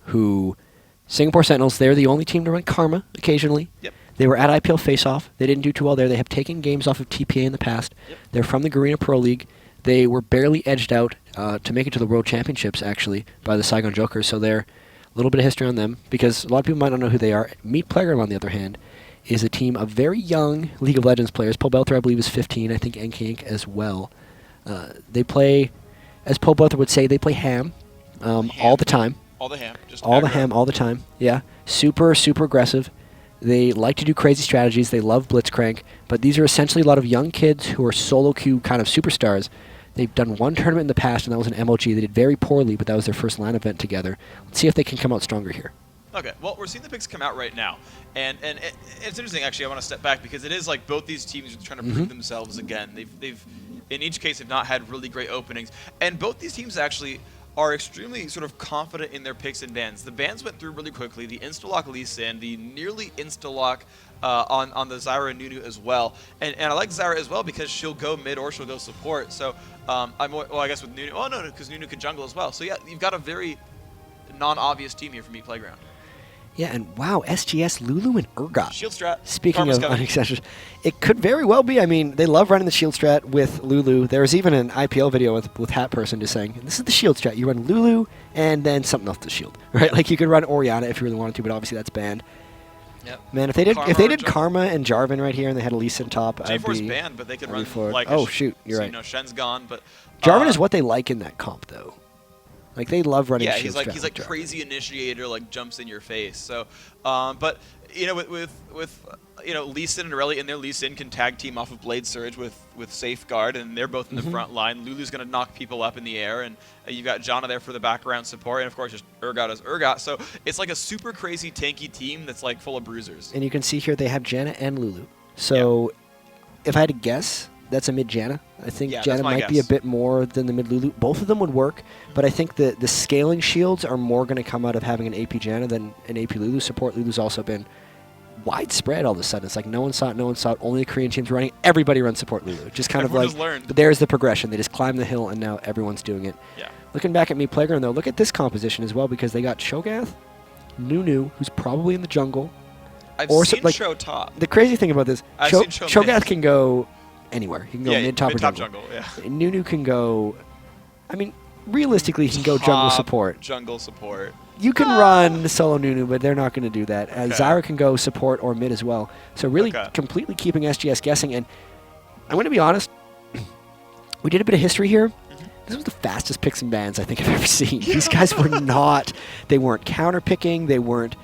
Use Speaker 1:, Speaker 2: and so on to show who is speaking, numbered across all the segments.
Speaker 1: who Singapore Sentinels, they're the only team to run Karma occasionally.
Speaker 2: Yep.
Speaker 1: They were at IPL Face-Off. They didn't do too well there. They have taken games off of TPA in the past.
Speaker 2: Yep.
Speaker 1: They're from the Garena Pro League. They were barely edged out to make it to the World Championships, actually, by the Saigon Jokers. So they're a little bit of history on them, because a lot of people might not know who they are. Meet Playground, on the other hand, is a team of very young League of Legends players. Paul Belter, I believe, is 15. I think Enki as well. They play, as Paul Belter would say, they play ham, all the time.
Speaker 2: All the ham. Just
Speaker 1: all the ham, all the time. Yeah. Super, super aggressive. They like to do crazy strategies. They love Blitzcrank. But these are essentially a lot of young kids who are solo queue kind of superstars. They've done one tournament in the past, and that was an MLG. They did very poorly, but that was their first LAN event together. Let's see if they can come out stronger here.
Speaker 2: Okay, well, we're seeing the picks come out right now. And it's interesting, actually. I want to step back, because it is like both these teams are trying to prove themselves again. They've in each case, have not had really great openings. And both these teams actually are extremely sort of confident in their picks and bans. The bans went through really quickly. The insta-lock Lee Sin, the nearly insta-lock on the Zyra and Nunu as well. And I like Zyra as well, because she'll go mid or she'll go support. So I guess with Nunu, no, because Nunu can jungle as well. So yeah, you've got a very non-obvious team here from Meat Playground.
Speaker 1: Yeah, and wow, SGS, Lulu, and Urgot.
Speaker 2: Shield strat.
Speaker 1: Speaking
Speaker 2: Karma's
Speaker 1: of
Speaker 2: coming.
Speaker 1: unexceptions, it could very well be. I mean, they love running the shield strat with Lulu. There was even an IPL video with Hat Person just saying, this is the shield strat. You run Lulu and then something else to shield, right? Like you could run Orianna if you really wanted to, but obviously that's banned.
Speaker 2: Yep.
Speaker 1: Man, if they did Karma and Jarvan right here and they had Elise in top, I'd
Speaker 2: J4's
Speaker 1: be
Speaker 2: banned, but they could run
Speaker 1: for it.
Speaker 2: like
Speaker 1: oh shoot, you're
Speaker 2: so,
Speaker 1: right.
Speaker 2: You know, Shen's gone, but
Speaker 1: Jarvan is what they like in that comp though. Like they love running.
Speaker 2: Yeah,
Speaker 1: shield strat
Speaker 2: he's like
Speaker 1: Jarvan.
Speaker 2: crazy initiator, like jumps in your face. So, but you know, with you know, Lee Sin and Irelia in there, Lee Sin can tag team off of Blade Surge with Safeguard, and they're both in the front line. Lulu's gonna knock people up in the air, and you've got Janna there for the background support, and of course just Urgot as Urgot. So it's like a super crazy tanky team that's like full of bruisers.
Speaker 1: And you can see here they have Janna and Lulu. So if I had to guess, that's a mid Janna. I think Janna might be a bit more than the mid Lulu. Both of them would work, but I think the scaling shields are more going to come out of having an AP Janna than an AP Lulu support. Lulu's also been widespread all of a sudden. It's like no one saw it. Only the Korean teams running. Everybody runs support Lulu. Just kind of like, but there's the progression. They just climb the hill, and now everyone's doing it.
Speaker 2: Yeah.
Speaker 1: Looking back at Meat Playground, though, look at this composition as well, because they got Cho'Gath, Nunu, who's probably in the jungle.
Speaker 2: I've
Speaker 1: or
Speaker 2: seen
Speaker 1: like,
Speaker 2: Cho top.
Speaker 1: The crazy thing about this, Cho'Gath can go anywhere. He can go mid, top, or jungle.
Speaker 2: Yeah.
Speaker 1: Nunu can go, I mean, realistically, he can go jungle support.
Speaker 2: Jungle support.
Speaker 1: You can run solo Nunu, but they're not going to do that. Zyra can go support or mid as well. So really completely keeping SGS guessing. And I'm going to be honest, we did a bit of history here. This was the fastest picks and bans I think I've ever seen. These guys were not, they weren't counter picking. They weren't,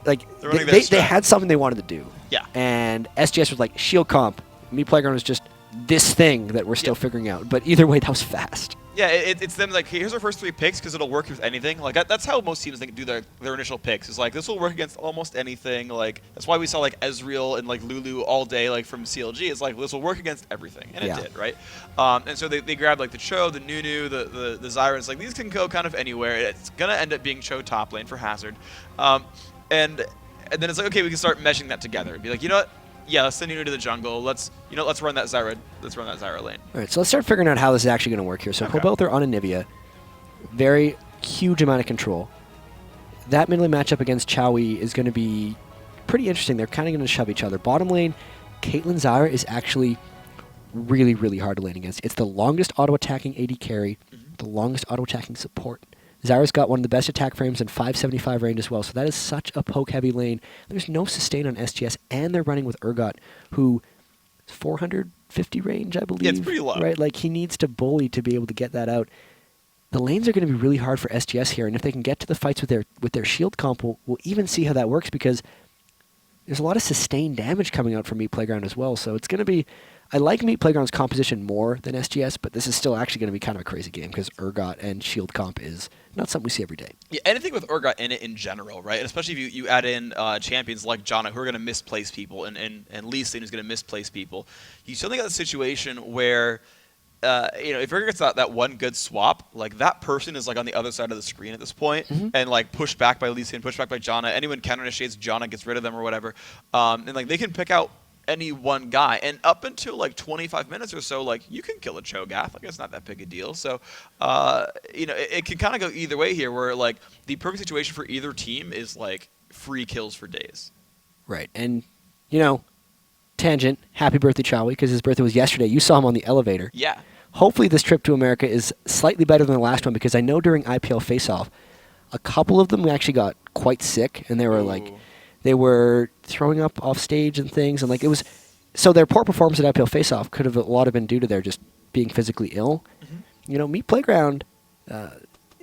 Speaker 1: like, they had something they wanted to do.
Speaker 2: Yeah.
Speaker 1: And SGS was like, shield comp. Meat Playground was just this thing that we're still figuring out. But either way, that was fast.
Speaker 2: Yeah, it's them like, hey, here's our first 3 picks because it'll work with anything. Like that's how most teams do their initial picks. Is like this will work against almost anything. Like that's why we saw like Ezreal and like Lulu all day like from CLG. It's like this will work against everything, and it did, right? And so they grabbed like the Cho, the Nunu, the Zyra. It's like these can go kind of anywhere. It's gonna end up being Cho top lane for Hazard, and then it's like okay, we can start meshing that together. It'd be like, you know what? Yeah, let's send Nunu to the jungle. Let's run that Zyra. Let's run that Zyra lane. All
Speaker 1: right, so let's start figuring out how this is actually going to work here. So Pobelter on Anivia, very huge amount of control. That mid lane matchup against Chowie is going to be pretty interesting. They're kind of going to shove each other. Bottom lane, Caitlyn Zyra is actually really, really hard to lane against. It's the longest auto-attacking AD carry, the longest auto-attacking support. Zyra's got one of the best attack frames and 575 range as well, so that is such a poke-heavy lane. There's no sustain on SGS, and they're running with Urgot, who is 450 range, I believe.
Speaker 2: Yeah, it's pretty low.
Speaker 1: Right? Like, he needs to bully to be able to get that out. The lanes are going to be really hard for SGS here, and if they can get to the fights with their shield comp, we'll even see how that works, because there's a lot of sustained damage coming out from Meat Playground as well, so it's going to be... I like Meat Playground's composition more than SGS, but this is still actually going to be kind of a crazy game because Urgot and shield comp is not something we see every day.
Speaker 2: Yeah, anything with Urgot in it in general, right? And especially if you add in champions like Janna who are going to misplace people and Lee Sin who's going to misplace people. You suddenly got a situation where, if Urgot gets that one good swap, like that person is like on the other side of the screen at this point, and like pushed back by Lee Sin, pushed back by Janna. Anyone counter initiates Janna, gets rid of them or whatever, and like they can pick out any one guy. And up until like 25 minutes or so, like you can kill a Cho'Gath. Like it's not that big a deal. So, it can kind of go either way here, where like the perfect situation for either team is like free kills for days.
Speaker 1: Right. And, tangent, happy birthday, Chowie, because his birthday was yesterday. You saw him on the elevator.
Speaker 2: Yeah.
Speaker 1: Hopefully this trip to America is slightly better than the last one, because I know during IPL Face-Off, a couple of them actually got quite sick, and they were they were throwing up off stage and things, and like it was, so their poor performance at IPL Face-Off could have a lot of been due to their just being physically ill. Mm-hmm. Meat Playground,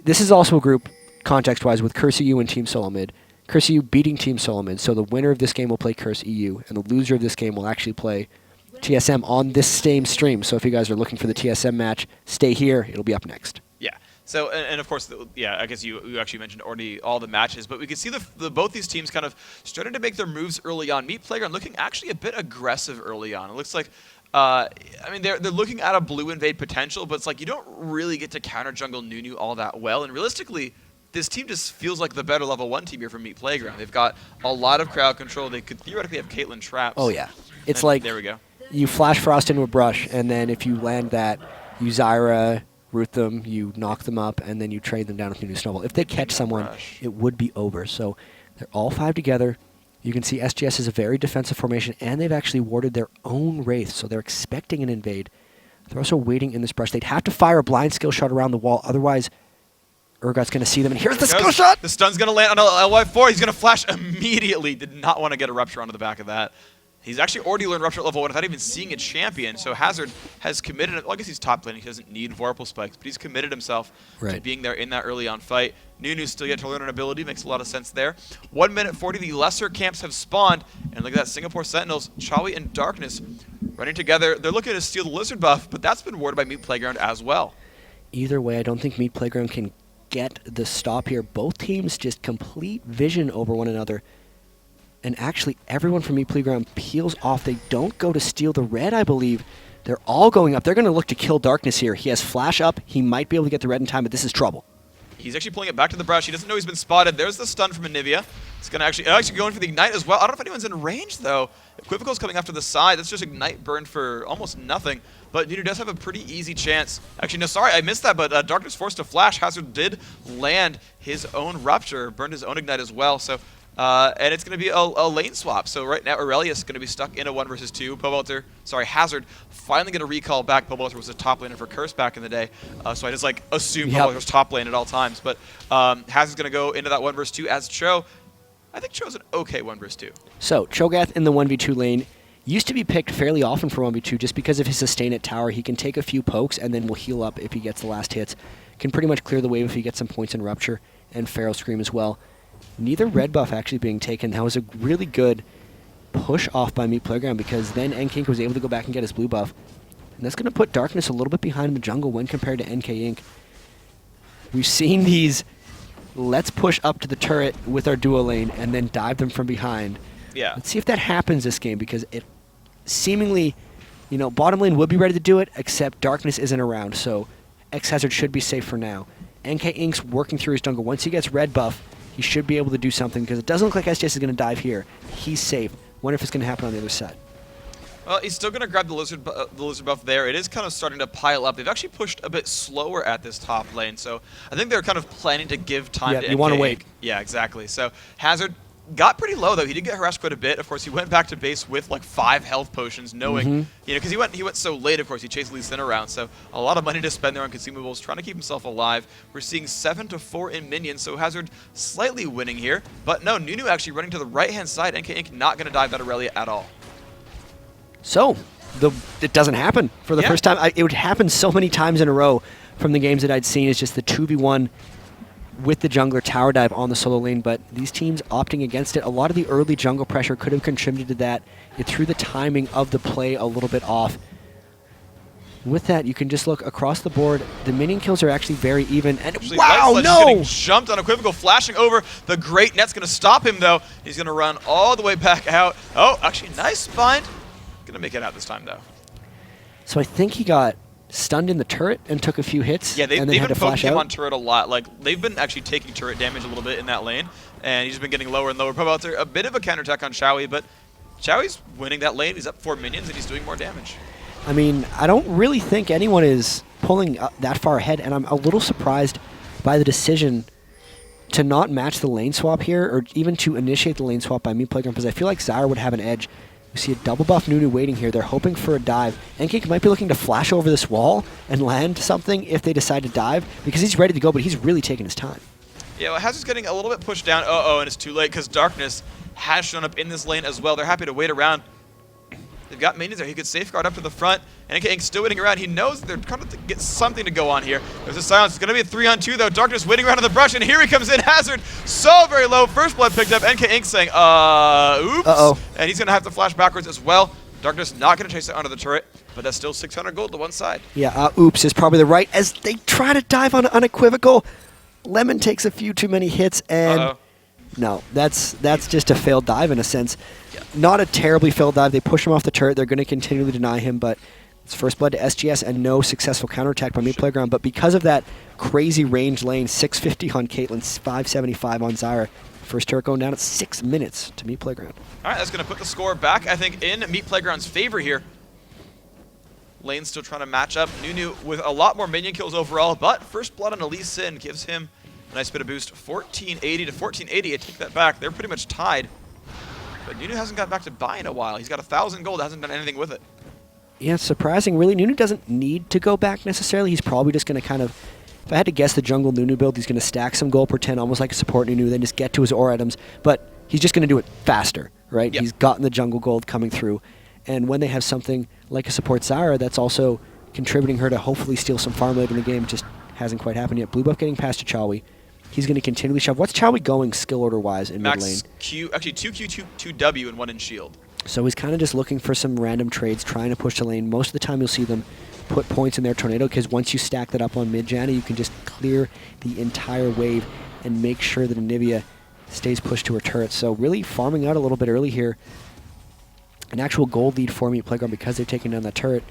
Speaker 1: this is also a group, context-wise, with Curse EU and Team Solo Mid. Curse EU beating Team Solo Mid, so the winner of this game will play Curse EU, and the loser of this game will actually play TSM on this same stream. So if you guys are looking for the TSM match, stay here. It'll be up next.
Speaker 2: Yeah. So, and of course, I guess you actually mentioned already all the matches, but we can see both these teams kind of starting to make their moves early on. Meat Playground looking actually a bit aggressive early on. It looks like, they're looking at a blue invade potential, but it's like you don't really get to counter jungle Nunu all that well. And realistically, this team just feels like the better level 1 team here from Meat Playground. They've got a lot of crowd control. They could theoretically have Caitlyn traps.
Speaker 1: Oh, yeah. It's like,
Speaker 2: there we go.
Speaker 1: You flash Frost into a brush, and then if you land that, you Zyra, root them, you knock them up, and then you trade them down with Nunu Snowball. If they catch someone, it would be over. So they're all 5 together. You can see SGS is a very defensive formation, and they've actually warded their own Wraith, so they're expecting an invade. They're also waiting in this brush. They'd have to fire a blind skill shot around the wall, otherwise Urgot's going to see them, and here's the skill shot!
Speaker 2: The stun's going to land on LY4. He's going to flash immediately. Did not want to get a Rupture onto the back of that. He's actually already learned Rupture at level 1 without even seeing a champion, so Hazard has committed, well, I guess he's top lane, he doesn't need Vorpal Spikes, but he's committed himself to being there in that early on fight. Nunu's still yet to learn an ability, makes a lot of sense there. 1 minute 40, the lesser camps have spawned, and look at that, Singapore Sentinels, Chowie and Darkness running together. They're looking to steal the Lizard buff, but that's been warded by Meat Playground as well.
Speaker 1: Either way, I don't think Meat Playground can get the stop here. Both teams just complete vision over one another. And actually, everyone from Meat Playground peels off. They don't go to steal the red, I believe. They're all going up. They're going to look to kill Darkness here. He has flash up. He might be able to get the red in time, but this is trouble.
Speaker 2: He's actually pulling it back to the brush. He doesn't know he's been spotted. There's the stun from Anivia. It's going to actually going for the Ignite as well. I don't know if anyone's in range, though. Equivocal's coming after the side. That's just Ignite burned for almost nothing. But Nunu does have a pretty easy chance. Actually, no, sorry, I missed that, but Darkness forced to flash. Hazard did land his own Rupture, burned his own Ignite as well. So, and it's going to be a lane swap. So right now, Aurelius is going to be stuck in a 1 versus 2. Hazard finally going to recall back. Pobelter was a top laner for Curse back in the day. So I just assume Pobelter was top lane at all times. But Hazard's going to go into that 1 versus 2 as Cho. I think Cho's an okay 1 versus 2.
Speaker 1: So Cho'Gath in the 1v2 lane used to be picked fairly often for 1v2 just because of his sustain at tower. He can take a few pokes and then will heal up if he gets the last hits. Can pretty much clear the wave if he gets some points in Rupture and Pharaoh Scream as well. Neither red buff actually being taken. That was a really good push off by Meat Playground because then NK was able to go back and get his blue buff. And that's going to put Darkness a little bit behind in the jungle when compared to NK Inc. We've seen these let's push up to the turret with our duo lane and then dive them from behind.
Speaker 2: Yeah.
Speaker 1: Let's see if that happens this game because it seemingly, bottom lane would be ready to do it, except Darkness isn't around, so X-Hazard should be safe for now. NK Inc.'s working through his jungle. Once he gets red buff, he should be able to do something because it doesn't look like SJS is going to dive here. He's safe. Wonder if it's going to happen on the other side.
Speaker 2: Well, he's still going to grab the lizard buff there. It is kind of starting to pile up. They've actually pushed a bit slower at this top lane, so I think they're kind of planning to give time to NK.
Speaker 1: You want to wait.
Speaker 2: Yeah, exactly. So Hazard got pretty low, though. He did get harassed quite a bit. Of course, he went back to base with 5 health potions, knowing, because he went so late, of course. He chased Lee Sin around, so a lot of money to spend there on consumables, trying to keep himself alive. We're seeing 7-4 in minions, so Hazard slightly winning here. But no, Nunu actually running to the right-hand side. NK Inc. not going to dive that Aurelia at all.
Speaker 1: So, it doesn't happen for the first time. It would happen so many times in a row from the games that I'd seen. It's just the 2v1 with the jungler tower dive on the solo lane, but these teams opting against it. A lot of the early jungle pressure could have contributed to that. It threw the timing of the play a little bit off. With that, you can just look across the board. The minion kills are actually very even. And
Speaker 2: actually,
Speaker 1: wow, no!
Speaker 2: Getting jumped on Equivocal, flashing over. The Great Net's going to stop him, though. He's going to run all the way back out. Oh, actually, nice bind. Going to make it out this time, though.
Speaker 1: So I think he got stunned in the turret and took a few hits.
Speaker 2: Yeah, they've
Speaker 1: been
Speaker 2: poking him on turret a lot. They've been actually taking turret damage a little bit in that lane, and he's been getting lower and lower. Probably a bit of a counterattack on Showy, but Chowie's winning that lane. He's up 4 minions, and he's doing more damage.
Speaker 1: I mean, I don't really think anyone is pulling that far ahead, and I'm a little surprised by the decision to not match the lane swap here, or even to initiate the lane swap by Meat Playground, because I feel like Zyra would have an edge. We see a double buff Nunu waiting here. They're hoping for a dive. NKink might be looking to flash over this wall and land something if they decide to dive, because he's ready to go, but he's really taking his time.
Speaker 2: Yeah, well, Hazard's getting a little bit pushed down. Uh-oh, and it's too late because Darkness has shown up in this lane as well. They're happy to wait around. They've got minions there. He could safeguard up to the front. And NKink's still waiting around. He knows they're trying to get something to go on here. There's a silence. It's going to be a 3-on-2, though. Darkness waiting around in the brush, and here he comes in. Hazard, so very low. First blood picked up. NKink saying, oops.
Speaker 1: Uh-oh.
Speaker 2: And he's going to have to flash backwards as well. Darkness not going to chase it onto the turret, but that's still 600 gold to one side.
Speaker 1: Yeah, oops is probably the right, as they try to dive on Unequivocal. Lemon takes a few too many hits, and no, that's just a failed dive in a sense.
Speaker 2: Yeah.
Speaker 1: Not a terribly failed dive. They push him off the turret. They're going to continually deny him, but it's first blood to SGS and no successful counterattack by Meat Playground. But because of that crazy range lane, 650 on Caitlyn, 575 on Zyra. First turret going down at 6 minutes to Meat Playground.
Speaker 2: All right, that's going to put the score back, I think, in Meat Playground's favor here. Lane's still trying to match up. Nunu with a lot more minion kills overall, but first blood on Elise Sin gives him a nice bit of boost. 1480 to 1480. I take that back. They're pretty much tied. But Nunu hasn't got back to buy in a while. He's got 1,000 gold, hasn't done anything with it.
Speaker 1: Yeah, surprising. Really, Nunu doesn't need to go back necessarily. He's probably just going to kind of, if I had to guess the jungle Nunu build, he's going to stack some gold, pretend almost like a support Nunu, then just get to his ore items. But he's just going to do it faster, right?
Speaker 2: Yep.
Speaker 1: He's gotten the jungle gold coming through. And when they have something like a support Zyra, that's also contributing her to hopefully steal some farm late in the game. Just hasn't quite happened yet. Blue buff getting past to Chawi. He's going to continually shove. What's Chawi going skill order-wise in mid lane?
Speaker 2: Max Q, actually 2Q, 2W, and 1 in shield.
Speaker 1: So he's kind of just looking for some random trades, trying to push the lane. Most of the time you'll see them put points in their tornado, because once you stack that up on mid-Janna, you can just clear the entire wave and make sure that Anivia stays pushed to her turret. So really farming out a little bit early here. An actual gold lead for Meat Playground because they're taking down that turret.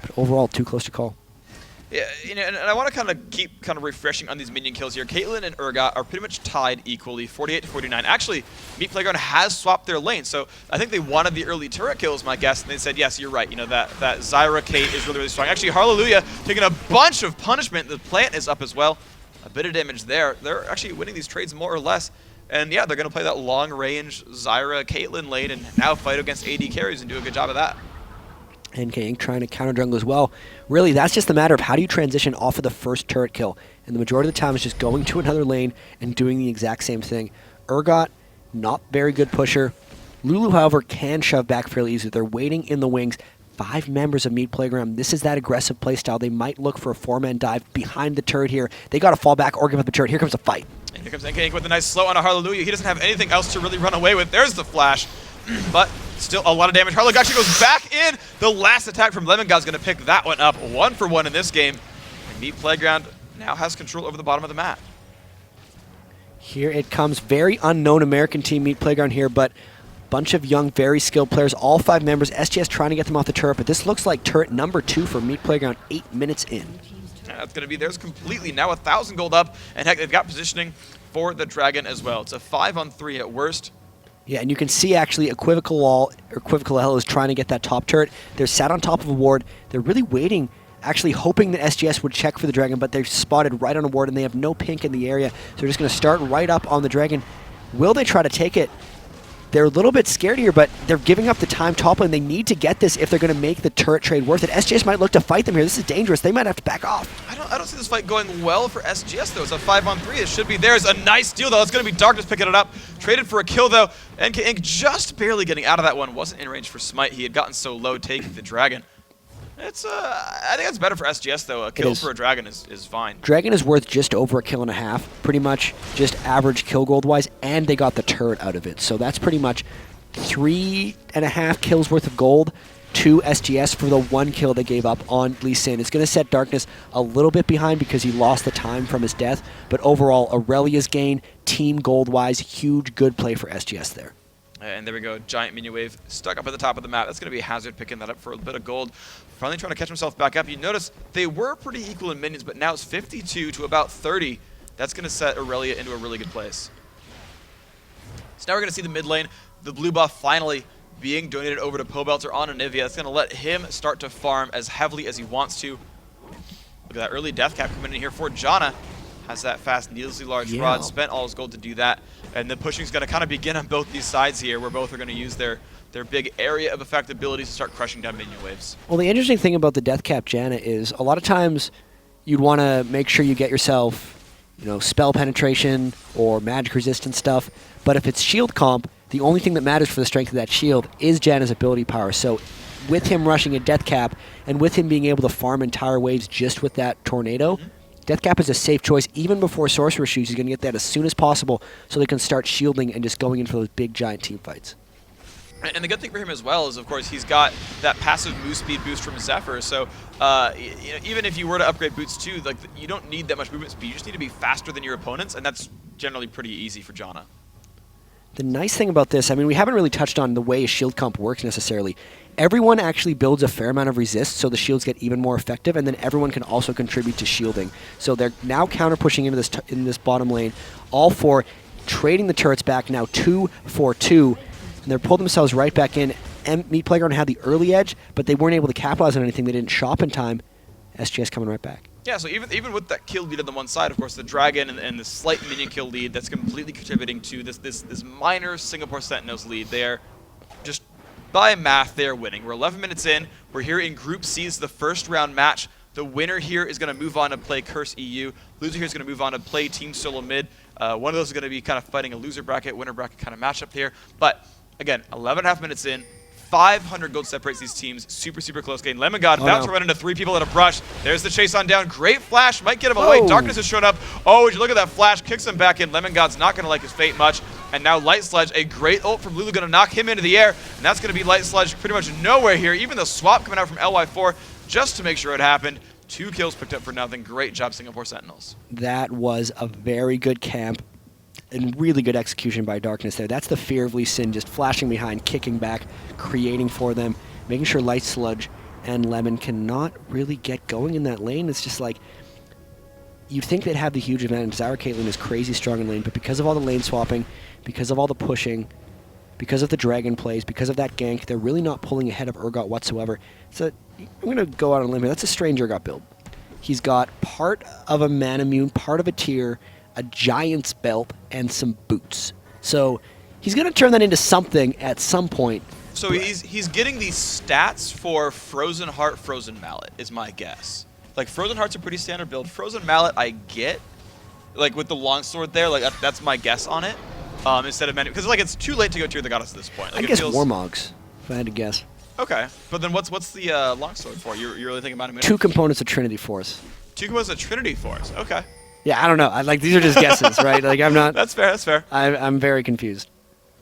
Speaker 1: But overall, too close to call.
Speaker 2: Yeah, you know, and I want to kind of keep refreshing on these minion kills here. Caitlyn and Urgot are pretty much tied equally, 48 to 49. Actually, Meat Playground has swapped their lane, so I think they wanted the early turret kills, my guess, and they said, yes, you're right. You know, that Zyra Kate is really, really strong. Actually, Hallelujah taking a bunch of punishment. The plant is up as well. A bit of damage there. They're actually winning these trades more or less. And yeah, they're going to play that long-range Zyra Caitlyn lane and now fight against AD carries and do a good job of that.
Speaker 1: NKink trying to counter jungle as well. Really, that's just a matter of how do you transition off of the first turret kill. And the majority of the time is just going to another lane and doing the exact same thing. Urgot, not very good pusher. Lulu, however, can shove back fairly easily. They're waiting in the wings. 5 members of Meat Playground. This is that aggressive playstyle. They might look for a 4-man dive behind the turret here. They got to fall back or give up the turret. Here comes a fight.
Speaker 2: And here comes NKink with a nice slow on a Hallelujah. He doesn't have anything else to really run away with. There's the flash. But still a lot of damage. Harlow actually goes back in. The last attack from Lemongod's going to pick that one up. 1 for 1 in this game. And Meat Playground now has control over the bottom of the map.
Speaker 1: Here it comes. Very unknown American team Meat Playground here, but bunch of young, very skilled players. All 5 members. SGS trying to get them off the turret, but this looks like turret number 2 for Meat Playground 8 minutes in.
Speaker 2: That's going to be theirs completely. Now 1,000 gold up, and heck, they've got positioning for the Dragon as well. It's a 5-on-3 at worst.
Speaker 1: Yeah, and you can see actually IPLLoL is trying to get that top turret. They're sat on top of a ward. They're really waiting, actually hoping that SGS would check for the Dragon, but they're spotted right on a ward, and they have no pink in the area. So they're just going to start right up on the Dragon. Will they try to take it? They're a little bit scared here, but they're giving up the time top lane. They need to get this if they're going to make the turret trade worth it. SGS might look to fight them here. This is dangerous. They might have to back off.
Speaker 2: I don't see this fight going well for SGS, though. It's a 5-on-3. It should be theirs. A nice steal, though. It's going to be Darkness picking it up. Traded for a kill, though. NKink just barely getting out of that one. Wasn't in range for Smite. He had gotten so low taking the Dragon. It's I think it's better for SGS, though. A kill for a Dragon is fine.
Speaker 1: Dragon is worth just over a kill and a half. Pretty much just average kill gold-wise, and they got the turret out of it. So that's pretty much 3.5 kills worth of gold to SGS for the 1 kill they gave up on Lee Sin. It's going to set Darkness a little bit behind because he lost the time from his death, but overall, Aurelia's gain, team gold-wise, huge good play for SGS there.
Speaker 2: And there we go, giant minion wave stuck up at the top of the map. That's going to be Hazard picking that up for a bit of gold. Finally trying to catch himself back up. You notice they were pretty equal in minions, but now it's 52 to about 30. That's going to set Aurelia into a really good place. So now we're going to see the mid lane. The blue buff finally being donated over to Pobelter on Anivia. That's going to let him start to farm as heavily as he wants to. Look at that early death cap coming in here for Janna. Has that fast, needlessly large rod, spent all his gold to do that. And the pushing's going to kind of begin on both these sides here, where both are going to use their big area of effect abilities to start crushing down minion waves.
Speaker 1: Well, the interesting thing about the death cap Janna is a lot of times you'd want to make sure you get yourself, spell penetration or magic resistance stuff. But if it's shield comp, the only thing that matters for the strength of that shield is Janna's ability power. So with him rushing a death cap and with him being able to farm entire waves just with that tornado, death cap is a safe choice. Even before sorcerer shoes, he's going to get that as soon as possible so they can start shielding and just going in for those big giant team fights.
Speaker 2: And the good thing for him as well is, of course, he's got that passive move speed boost from Zephyr. So even if you were to upgrade boots too, like you don't need that much movement speed. You just need to be faster than your opponents, and that's generally pretty easy for Janna.
Speaker 1: The nice thing about this, I mean, we haven't really touched on the way a shield comp works necessarily. Everyone actually builds a fair amount of resist, so the shields get even more effective, and then everyone can also contribute to shielding. So they're now counter pushing into this bottom lane, all for trading the turrets back now 2 for 2. And they're pulled themselves right back in. Meat Playground had the early edge, but they weren't able to capitalize on anything. They didn't shop in time. SGS coming right back.
Speaker 2: Yeah, so even with that kill lead on the one side, of course, the Dragon and the slight minion kill lead, that's completely contributing to this minor Singapore Sentinels lead. They're just, by math, they're winning. We're 11 minutes in. We're here in Group C. It's the first round match. The winner here is going to move on to play Curse EU. Loser here is going to move on to play Team Solo Mid. One of those is going to be kind of fighting a loser bracket, winner bracket kind of matchup here. But again, 11.5 minutes in, 500 gold separates these teams. Super, super close game. Lemon God about to run into 3 people at a brush. There's the chase on down. Great flash. Might get him away. Darkness has shown up. Oh, would you look at that flash? Kicks him back in. Lemon God's not going to like his fate much. And now Light Sludge, a great ult from Lulu, going to knock him into the air. And that's going to be Light Sludge pretty much nowhere here. Even the swap coming out from LY4 just to make sure it happened. 2 kills picked up for nothing. Great job, Singapore Sentinels.
Speaker 1: That was a very good camp. And really good execution by Darkness there. That's the fear of Lee Sin, just flashing behind, kicking back, creating for them, making sure Light Sludge and Lemon cannot really get going in that lane. It's just like, you'd think they'd have the huge advantage. Zyra Caitlyn is crazy strong in lane, but because of all the lane swapping, because of all the pushing, because of the dragon plays, because of that gank, they're really not pulling ahead of Urgot whatsoever. So I'm going to go out on a limb here. That's a strange Urgot build. He's got part of a Manamune, part of a tier, a Giant's Belt, and some boots. So he's going to turn that into something at some point.
Speaker 2: So he's getting these stats for Frozen Heart, Frozen Mallet, is my guess. Like, Frozen Heart's a pretty standard build. Frozen Mallet, I get. Like, with the longsword there, like that's my guess on it. Instead of because like it's too late to go tier the goddess at this point. Like,
Speaker 1: I guess Warmogs, if I had to guess.
Speaker 2: Okay, but then what's the longsword for? You're really thinking about a minute?
Speaker 1: 2 components of Trinity Force.
Speaker 2: 2 components of Trinity Force. Okay.
Speaker 1: Yeah, I don't know. These are just guesses, right? Like, I'm not.
Speaker 2: That's fair. That's fair.
Speaker 1: I'm very confused.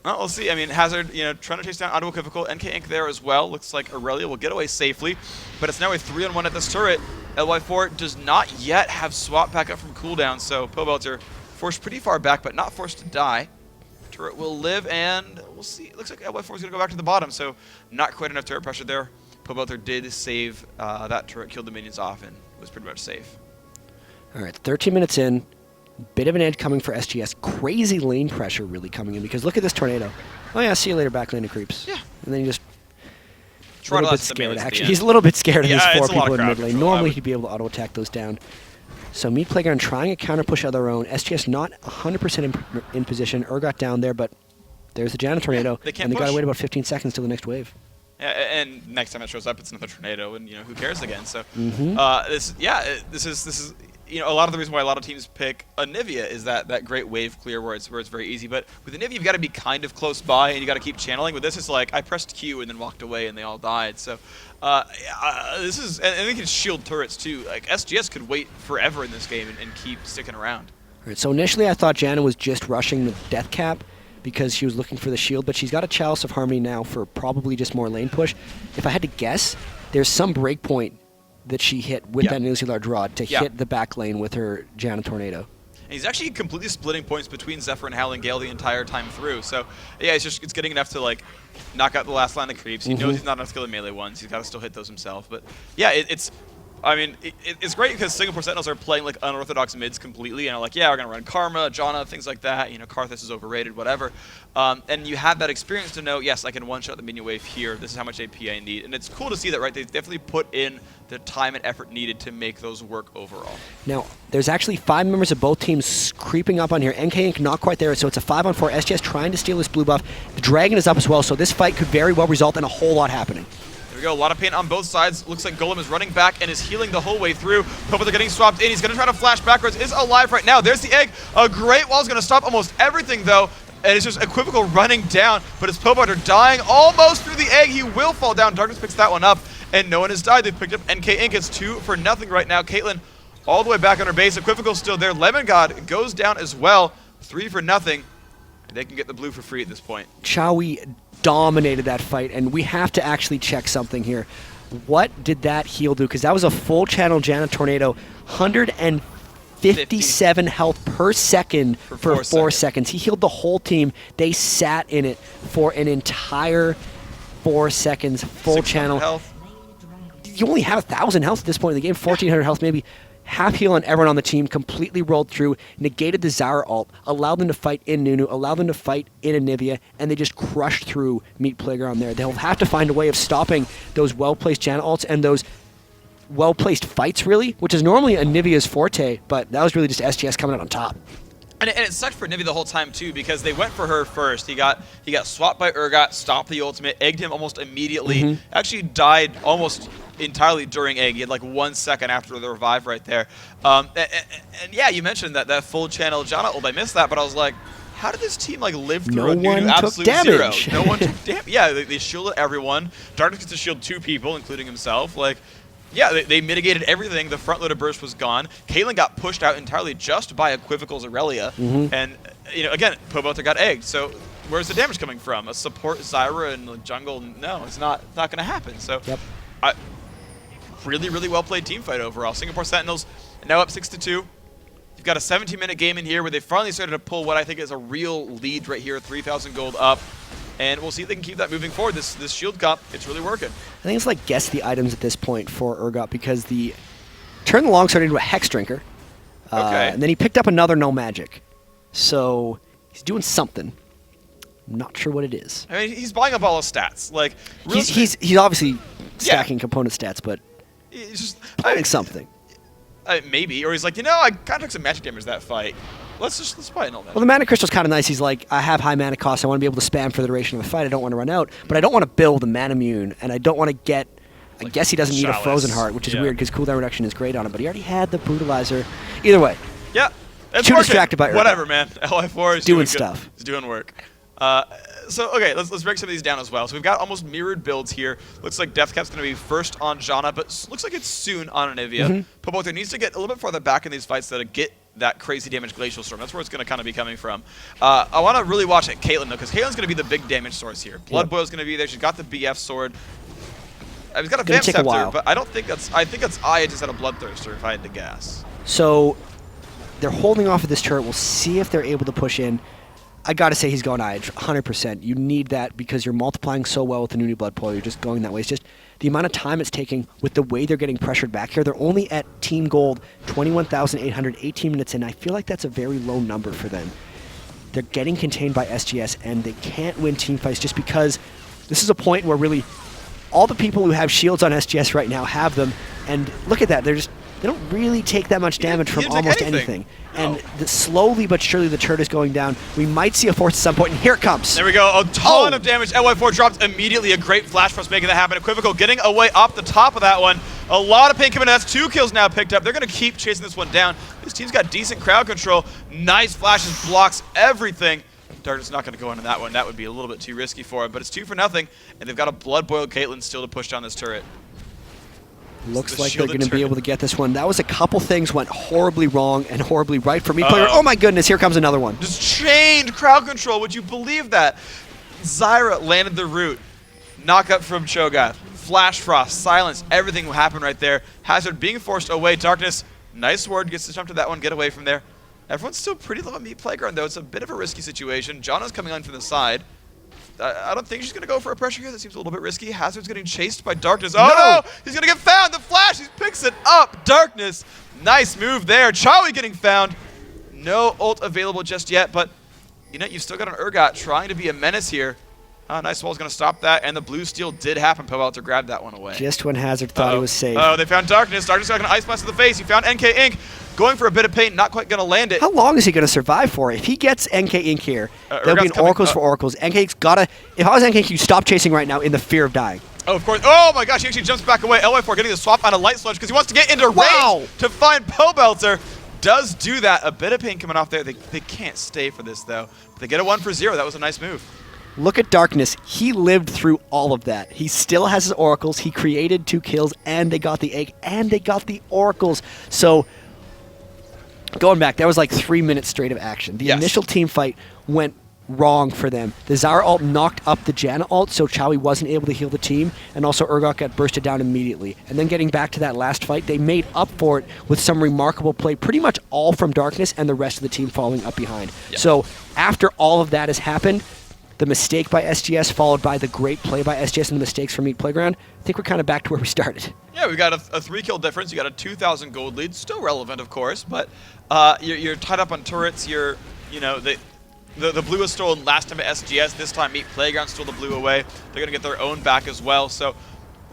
Speaker 2: Well, we'll see. I mean, Hazard, trying to chase down Unequivocal. NK Inc. there as well. Looks like Aurelia will get away safely, but it's now a 3-on-1 at this turret. LY4 does not yet have swap back up from cooldown, so Pobelter forced pretty far back, but not forced to die. Turret will live, and we'll see. It looks like LY4 is going to go back to the bottom, so not quite enough turret pressure there. Pobelter did save that turret, killed the minions off, and was pretty much safe.
Speaker 1: All right, 13 minutes in. Bit of an edge coming for SGS. Crazy lane pressure really coming in because look at this tornado. Oh yeah, see you later, back lane of creeps.
Speaker 2: Yeah.
Speaker 1: And then he just a
Speaker 2: Toronto
Speaker 1: little bit scared, actually. He's a little bit scared of these 4 people in mid lane. Normally he'd be able to auto-attack those down. So Meat Playground trying a counter push of their own. SGS not 100% in position. Urgot down there, but there's the Janna tornado.
Speaker 2: They can't
Speaker 1: and they
Speaker 2: push.
Speaker 1: got to wait about 15 seconds till the next wave.
Speaker 2: Yeah, and next time it shows up, it's another tornado, and who cares again? So this is a lot of the reason why a lot of teams pick Anivia is that great wave clear where it's very easy. But with Anivia, you've got to be kind of close by, and you got to keep channeling. With this, it's like I pressed Q and then walked away, and they all died. So this is, and they can shield turrets too. Like SGS could wait forever in this game and keep sticking around.
Speaker 1: All right, so initially I thought Janna was just rushing the death cap because she was looking for the shield, but she's got a Chalice of Harmony now for probably just more lane push. If I had to guess, there's some breakpoint that she hit with that needlessly large rod to hit the back lane with her Janna Tornado.
Speaker 2: And he's actually completely splitting points between Zephyr and Howling Gale the entire time through. So yeah, it's getting enough to like knock out the last line of creeps. He knows he's not enough skilled in melee ones. He's got to still hit those himself. But yeah, it's I mean, it's great because Singapore Sentinels are playing like unorthodox mids completely, and are like, yeah, we're gonna run Karma, Janna, things like that. You know, Karthus is overrated, whatever. And you have that experience to know, yes, I can one-shot the minion wave here. This is how much AP I need, and it's cool to see that, right? They've definitely put in the time and effort needed to make those work overall.
Speaker 1: Now, there's actually 5 members of both teams creeping up on here. NK Inc. not quite there, so it's a 5-on-4. SGS trying to steal this blue buff. The Dragon is up as well, so this fight could very well result in a whole lot happening.
Speaker 2: There we go, a lot of pain on both sides. Looks like Golem is running back and is healing the whole way through. Poboth getting swapped in. He's going to try to flash backwards. Is alive right now. There's the egg. A great wall is going to stop almost everything, though. And it's just Equivocal running down, but his Poboth are dying almost through the egg. He will fall down. Darkness picks that one up, and no one has died. They've picked up NK Inc. It's 2-0 right now. Caitlyn all the way back on her base. Equivocal's still there. Lemon God goes down as well. 3-0. They can get the blue for free at this point.
Speaker 1: Chowie dominated that fight, and we have to actually check something here. What did that heal do? Because that was a full channel Janna Tornado, 157 health per second for 4 seconds. He healed the whole team. They sat in it for an entire 4 seconds, full channel.
Speaker 2: Health.
Speaker 1: You only have 1,000 health at this point in the game, 1,400 health maybe. Half heal on everyone on the team, completely rolled through, negated the Zyra ult, allowed them to fight in Nunu, allowed them to fight in Anivia, and they just crushed through Meat Playground there. They'll have to find a way of stopping those well-placed Janna ults and those well-placed fights, really, which is normally Anivia's forte, but that was really just SGS coming out on top.
Speaker 2: And it sucked for Nivea the whole time, too, because they went for her first. He got swapped by Urgot, stopped the ultimate, egged him almost immediately. Actually died almost entirely during egg. He had like 1 second after the revive right there. And yeah, you mentioned that full channel Janna ult. I missed that, but I was like, how did this team like live through a Nunu absolute zero? No one took damage. Yeah, they shielded everyone. Darkness gets to shield 2 people, including himself. Like, yeah, they mitigated everything. The front loader burst was gone. Caitlyn got pushed out entirely just by Equivocal's Aurelia. And, you know, again, Poboth got egged. So where's the damage coming from? A support Zyra and the jungle? No, it's not going to happen. So really, really well played team fight overall. Singapore Sentinels now up 6-2. You've got a 17-minute game in here where they finally started to pull what I think is a real lead right here, 3,000 gold up. And we'll see if they can keep that moving forward. This Shield Cup, it's really working.
Speaker 1: I think it's like guess the items at this point for Urgot because the turn the long started into a Hex Drinker. And then he picked up another No Magic. So he's doing something. I'm not sure what it is.
Speaker 2: I mean, he's buying up all his stats. Like
Speaker 1: he's obviously stacking component stats, but
Speaker 2: he's just
Speaker 1: playing something.
Speaker 2: Maybe. Or he's like, you know, I kind of took some magic damage that fight. Let's buy an all magic.
Speaker 1: Well, the mana crystal's kind of nice. He's like, I have high mana costs. I want to be able to spam for the duration of the fight. I don't want to run out, but I don't want to build a mana immune, and I don't want to get. I guess he doesn't need a Frozen Heart, which is weird because cooldown reduction is great on him, but he already had the Brutalizer. Either way.
Speaker 2: Yeah. It's
Speaker 1: too distracted by Urgot.
Speaker 2: Whatever, man. LI4 is
Speaker 1: doing stuff.
Speaker 2: He's doing work. So, okay, let's break some of these down as well. So we've got almost mirrored builds here. Looks like Deathcap's going to be first on Janna, but looks like it's soon on Anivia. Poboth needs to get a little bit farther back in these fights to get that crazy damage Glacial Storm. That's where it's going to kind of be coming from. I want to really watch at Caitlyn, though, because Caitlyn's going to be the big damage source here. Blood Boil's going to be there. She's got the BF sword. He's got a Vamp Scepter, but I don't think that's... I think it's Aya just had a Bloodthirster, if I had to guess.
Speaker 1: So they're holding off of this turret. We'll see if they're able to push in. I got to say he's going Aya, 100%. You need that because you're multiplying so well with the Nunu Blood Pool. You're just going that way. It's just the amount of time it's taking with the way they're getting pressured back here. They're only at Team Gold, 21,800, 18 minutes in. I feel like that's a very low number for them. They're getting contained by SGS, and they can't win team fights just because this is a point where really all the people who have shields on SGS right now have them. And look at that. They don't really take that much damage from almost anything. And slowly but surely the turret is going down. We might see a force at some point, and here it comes.
Speaker 2: There we go. A ton of damage. LY4 dropped immediately. A great flash for us making that happen. Equivocal getting away off the top of that one. A lot of pain coming in. That's 2 kills now picked up. They're going to keep chasing this one down. This team's got decent crowd control. Nice flashes, blocks everything. Darkness not going to go into that one. That would be a little bit too risky for him. But it's 2-0, and they've got a blood-boiled Caitlyn still to push down this turret.
Speaker 1: Looks like they're going to be able to get this one. That was a couple things went horribly wrong and horribly right for me. Player. Oh my goodness, here comes another one.
Speaker 2: Just chained crowd control. Would you believe that? Zyra landed the root. Knockup from Cho'Gath. Flash Frost, silence, everything will happen right there. Hazard being forced away. Darkness, nice ward, gets to jump to that one, get away from there. Everyone's still pretty low on Meat Playground, though. It's a bit of a risky situation. Janna's coming on from the side. I don't think she's going to go for a pressure here. That seems a little bit risky. Hazard's getting chased by Darkness. Oh, no! He's going to get found. The flash, he picks it up. Darkness, nice move there. Chowie getting found. No ult available just yet, but you know, you've still got an Urgot trying to be a menace here. Nice wall's going to stop that, and the blue steal did happen. Pobelter grabbed that one away.
Speaker 1: Just when Hazard thought he was safe.
Speaker 2: Oh, they found Darkness. Darkness got an ice blast to the face. He found NK Inc. Going for a bit of pain, not quite going to land it.
Speaker 1: How long is he going to survive for? If he gets NK Inc. here, there'll be an Oracles for Oracles. NK Inc.'s got to... If I was NK Inc., you stop chasing right now in the fear of dying.
Speaker 2: Oh, of course. Oh, my gosh. He actually jumps back away. LY4 getting the swap on a light sludge because he wants to get into range to find Pobelter. Does do that. A bit of pain coming off there. They can't stay for this, though. But they get a 1 for 0. That was a nice move.
Speaker 1: Look at Darkness. He lived through all of that. He still has his Oracles. He created 2 kills, and they got the egg, and they got the Oracles. So, going back, that was like 3 minutes straight of action. The initial team fight went wrong for them. The Zara ult knocked up the Janna ult, so Chowie wasn't able to heal the team, and also Urgot got bursted down immediately. And then getting back to that last fight, they made up for it with some remarkable play, pretty much all from Darkness and the rest of the team following up behind. Yeah. So, after all of that has happened, the mistake by SGS followed by the great play by SGS and the mistakes from Meat Playground, I think we're kind of back to where we started.
Speaker 2: Yeah, we got a 3-kill difference. You got a 2,000 gold lead. Still relevant, of course, but you're tied up on turrets. You know, the blue was stolen last time at SGS. This time Meat Playground stole the blue away. They're going to get their own back as well. So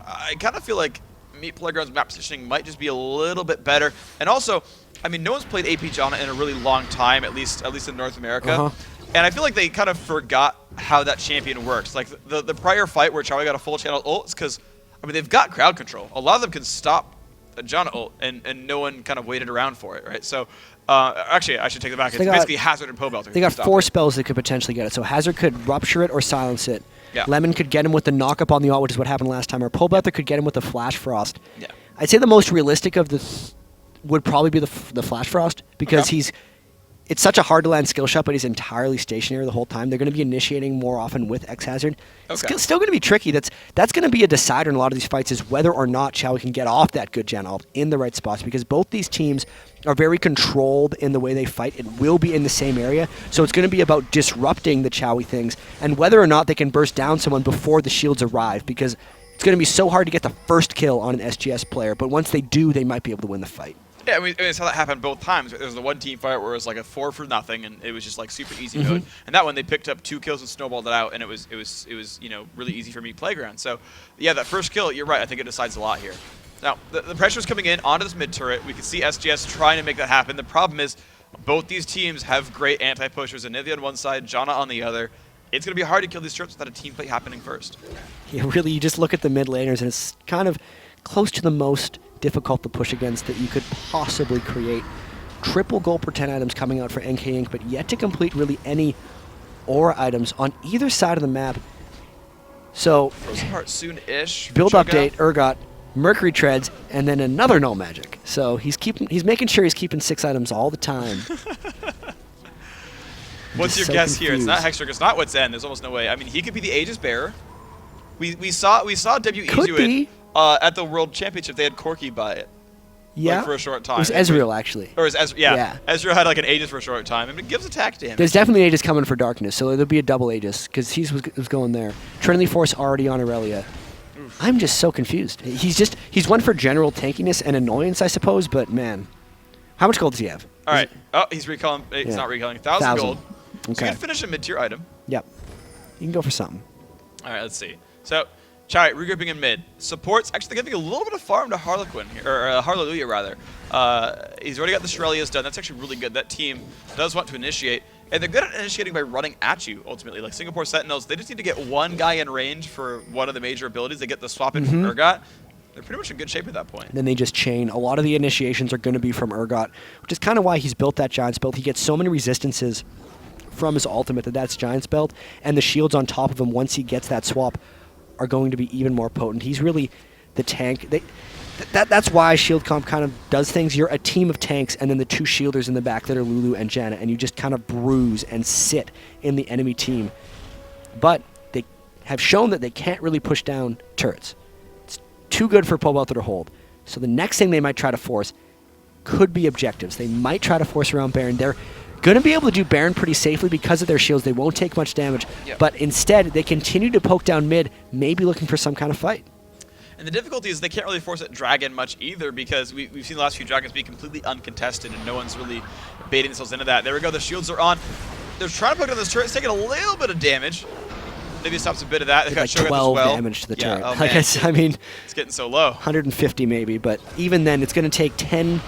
Speaker 2: I kind of feel like Meat Playground's map positioning might just be a little bit better. And also, I mean, no one's played AP Janna in a really long time, at least in North America. And I feel like they kind of forgot how that champion works. Like the prior fight where Chowie got a full channel ult, because I mean they've got crowd control. A lot of them can stop a Janna ult, and no one kind of waited around for it, right? So actually, I should take it back. It's basically Hazard and Pobelter.
Speaker 1: They got 4 spells that could potentially get it. So Hazard could rupture it or silence it.
Speaker 2: Yeah.
Speaker 1: Lemon could get him with the knock-up on the ult, which is what happened last time. Or Pobelter could get him with the Flash Frost.
Speaker 2: Yeah.
Speaker 1: I'd say the most realistic of this would probably be the Flash Frost, because it's such a hard-to-land skill shot, but he's entirely stationary the whole time. They're going to be initiating more often with X-Hazard. It's still going to be tricky. That's going to be a decider in a lot of these fights, is whether or not Chowie can get off that good Janna ult in the right spots, because both these teams are very controlled in the way they fight. It will be in the same area, so it's going to be about disrupting the Chowie things and whether or not they can burst down someone before the shields arrive, because it's going to be so hard to get the first kill on an SGS player, but once they do, they might be able to win the fight.
Speaker 2: Yeah, I mean, it's how that happened both times. There was the one team fight where it was like a 4 for nothing, and it was just like super easy mode. And that one they picked up 2 kills and snowballed it out, and it was really easy for Meat Playground. So yeah, that first kill, you're right. I think it decides a lot here. Now the pressure's coming in onto this mid turret. We can see SGS trying to make that happen. The problem is both these teams have great anti-pushers. Anivia on one side, Janna on the other. It's going to be hard to kill these turrets without a team fight happening first.
Speaker 1: Yeah, really, you just look at the mid laners, and it's kind of close to the most difficult to push against that you could possibly create. Triple gold per 10 items coming out for NK Inc., but yet to complete really any aura items on either side of the map. So,
Speaker 2: Frozen Heart soon-ish.
Speaker 1: Build update, Urgot, Mercury Treads, and then another null magic. So he's making sure he's keeping 6 items all the time.
Speaker 2: What's your guess here? It's not Hextech, it's not What's End. There's almost no way. I mean, he could be the Aegis bearer. We saw WE do it at the World Championship. They had Corki by it.
Speaker 1: Yeah.
Speaker 2: Like, for a short time.
Speaker 1: It was Ezreal, actually.
Speaker 2: Or yeah. Ezreal had like an Aegis for a short time. I mean, it gives attack damage.
Speaker 1: There's definitely an Aegis coming for Darkness, so there'll be a double Aegis, because he was going there. Trinity Force already on Aurelia. Oof. I'm just so confused. He's one for general tankiness and annoyance, I suppose, but man. How much gold does he have?
Speaker 2: All right. Oh, he's recalling. He's not recalling. 1,000 gold. Okay. So he can finish a mid-tier item.
Speaker 1: Yep. You can go for something.
Speaker 2: All right, let's see. So, Chowie regrouping in mid. Supports, actually giving a little bit of farm to Harlequin, or Hallelujah rather. He's already got the Shurelya's done. That's actually really good. That team does want to initiate. And they're good at initiating by running at you, ultimately. Like Singapore Sentinels, they just need to get one guy in range for one of the major abilities. They get the swap in from Urgot. They're pretty much in good shape at that point.
Speaker 1: Then they just chain. A lot of the initiations are going to be from Urgot, which is kind of why he's built that Giant's Belt. He gets so many resistances from his ultimate that's Giant's Belt, and the shields on top of him once he gets that swap are going to be even more potent. He's really the tank. That's why Shield Comp kind of does things. You're a team of tanks, and then the 2 shielders in the back that are Lulu and Janna, and you just kind of bruise and sit in the enemy team. But they have shown that they can't really push down turrets. It's too good for Pobelter to hold. So the next thing they might try to force could be objectives. They might try to force around Baron. They're going to be able to do Baron pretty safely because of their shields. They won't take much damage.
Speaker 2: Yep.
Speaker 1: But instead, they continue to poke down mid, maybe looking for some kind of fight.
Speaker 2: And the difficulty is they can't really force that Dragon much either because we've seen the last few Dragons be completely uncontested and no one's really baiting themselves into that. There we go, the shields are on. They're trying to poke down this turret. It's taking a little bit of damage. Maybe it stops a bit of that. They've got
Speaker 1: like
Speaker 2: Shogun
Speaker 1: 12
Speaker 2: as well.
Speaker 1: damage to the turret.
Speaker 2: Oh,
Speaker 1: Like I mean,
Speaker 2: it's getting so low.
Speaker 1: 150 maybe, but even then, it's going to take 10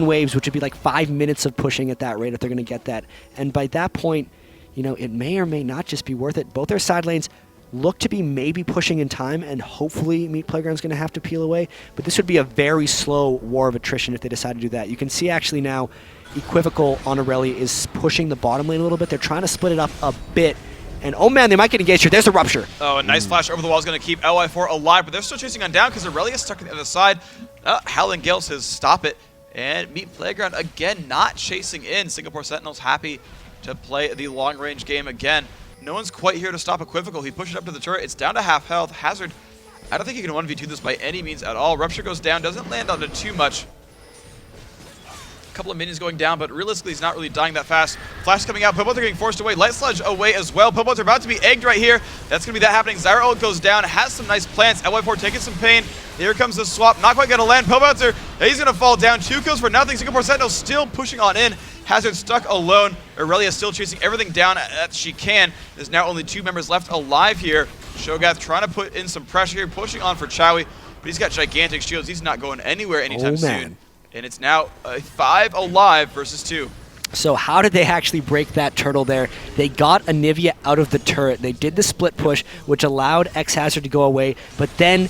Speaker 1: waves, which would be like 5 minutes of pushing at that rate if they're going to get that. And by that point, you know, it may or may not just be worth it. Both their side lanes look to be maybe pushing in time, and hopefully Meat Playground's going to have to peel away. But this would be a very slow war of attrition if they decide to do that. You can see actually now Equivocal on Aurelia is pushing the bottom lane a little bit. They're trying to split it up a bit. And oh man, they might get engaged here. There's a rupture.
Speaker 2: Oh, a nice flash over the wall is going to keep LY4 alive, but they're still chasing on down because Aurelia's stuck on the other side. Howling Gale says stop it. And Meat Playground again not chasing in. Singapore Sentinels happy to play the long-range game again. No one's quite here to stop Equivocal. He pushed it up to the turret. It's down to half health. Hazard, I don't think he can 1v2 this by any means at all. Rupture goes down, doesn't land on it too much. A couple of minions going down, but realistically he's not really dying that fast. Flash coming out. Poboth are getting forced away. Light Sludge away as well. Poboth are about to be egged right here. That's going to be that happening. Zyra ult goes down. Has some nice plants. LY4 taking some pain. Here comes the swap. Not quite going to land. Poboth, he's going to fall down. 2 kills for nothing. Singapore Sentinels still pushing on in. Hazard stuck alone. Aurelia still chasing everything down that she can. There's now only 2 members left alive here. Shogath trying to put in some pressure here, pushing on for Chowie, but he's got gigantic shields. He's not going anywhere anytime soon. And it's now 5 alive versus 2.
Speaker 1: So how did they actually break that turtle there? They got Anivia out of the turret. They did the split push, which allowed X-Hazard to go away, but then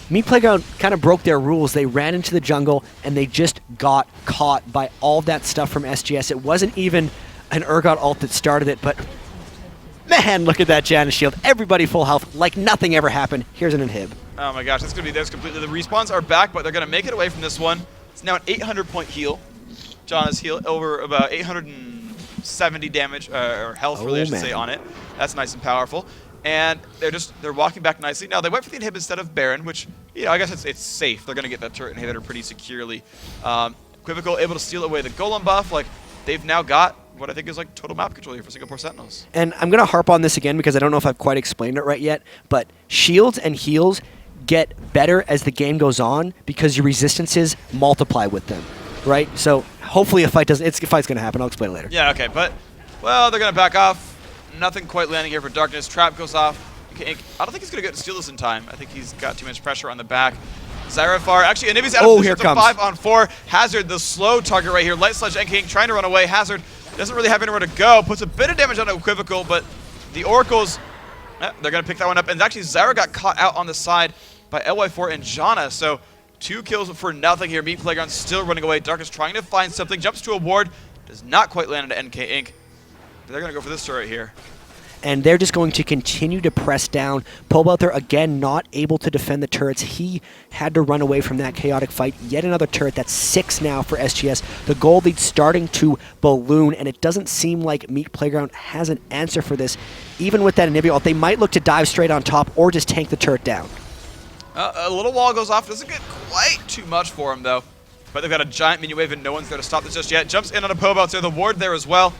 Speaker 1: Meat Playground kind of broke their rules. They ran into the jungle, and they just got caught by all of that stuff from SGS. It wasn't even an Urgot ult that started it, but man, look at that Janus shield. Everybody full health, like nothing ever happened. Here's an inhib.
Speaker 2: Oh my gosh, that's going to be theirs completely. The respawns are back, but they're going to make it away from this one. It's now an 800-point heal. Janus heal over about 870 damage, or health, really, I should say, on it. That's nice and powerful. And they're walking back nicely. Now, they went for the inhib instead of Baron, which, you know, I guess it's safe. They're going to get that turret inhibitor pretty securely. Equivocal able to steal away the Golem buff. Like, they've now got what I think is like total map control here for Singapore Sentinels.
Speaker 1: And I'm going to harp on this again because I don't know if I've quite explained it right yet, but shields and heals get better as the game goes on because your resistances multiply with them, right? So hopefully a fight's going to happen. I'll explain it later.
Speaker 2: Yeah, okay, but, well, they're going to back off. Nothing quite landing here for Darkness. Trap goes off. I don't think he's going to get to steal this in time. I think he's got too much pressure on the back. Zyrafar, actually, Anivi's out of position. It's a 5-on-4. Hazard, the slow target right here. Light Sludge and King trying to run away. Hazard doesn't really have anywhere to go. Puts a bit of damage on Equivocal, but the Oracles, they're going to pick that one up. And actually, Zyra got caught out on the side by LY4 and Janna. So 2 kills for nothing here. Meat Playground still running away. Darkness trying to find something. Jumps to a ward. Does not quite land into NK Inc. But they're going to go for this turret here.
Speaker 1: And they're just going to continue to press down. Pobelter, again, not able to defend the turrets. He had to run away from that chaotic fight. Yet another turret. That's 6 now for SGS. The gold lead starting to balloon, and it doesn't seem like Meat Playground has an answer for this. Even with that Anivia ult, they might look to dive straight on top or just tank the turret down.
Speaker 2: A little wall goes off. Doesn't get quite too much for him, though. But they've got a giant minion wave, and no one's there to stop this just yet. Jumps in on a Pobelter. The ward there as well.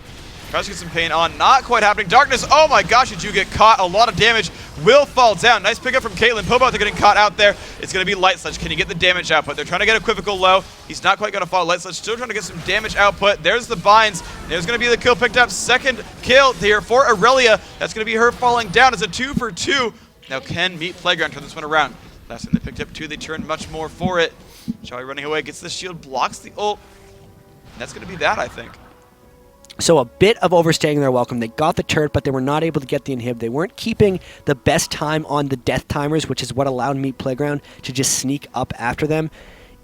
Speaker 2: Tries to get some pain on. Not quite happening. Darkness. Oh my gosh, did you get caught? A lot of damage. Will fall down. Nice pickup from Caitlyn. Pobelter getting caught out there. It's going to be Light Sludge. Can you get the damage output? They're trying to get Equivocal low. He's not quite going to fall. Light Sludge still trying to get some damage output. There's the binds. There's going to be the kill picked up. Second kill here for Aurelia. That's going to be her falling down. It's a 2 for 2. Now can Meat Playground turn this one around? Last time they picked up 2, they turned much more for it. Charlie running away. Gets the shield. Blocks the ult. That's going to be that, I think.
Speaker 1: So a bit of overstaying their welcome. They got the turret, but they were not able to get the inhib. They weren't keeping the best time on the death timers, which is what allowed Meat Playground to just sneak up after them.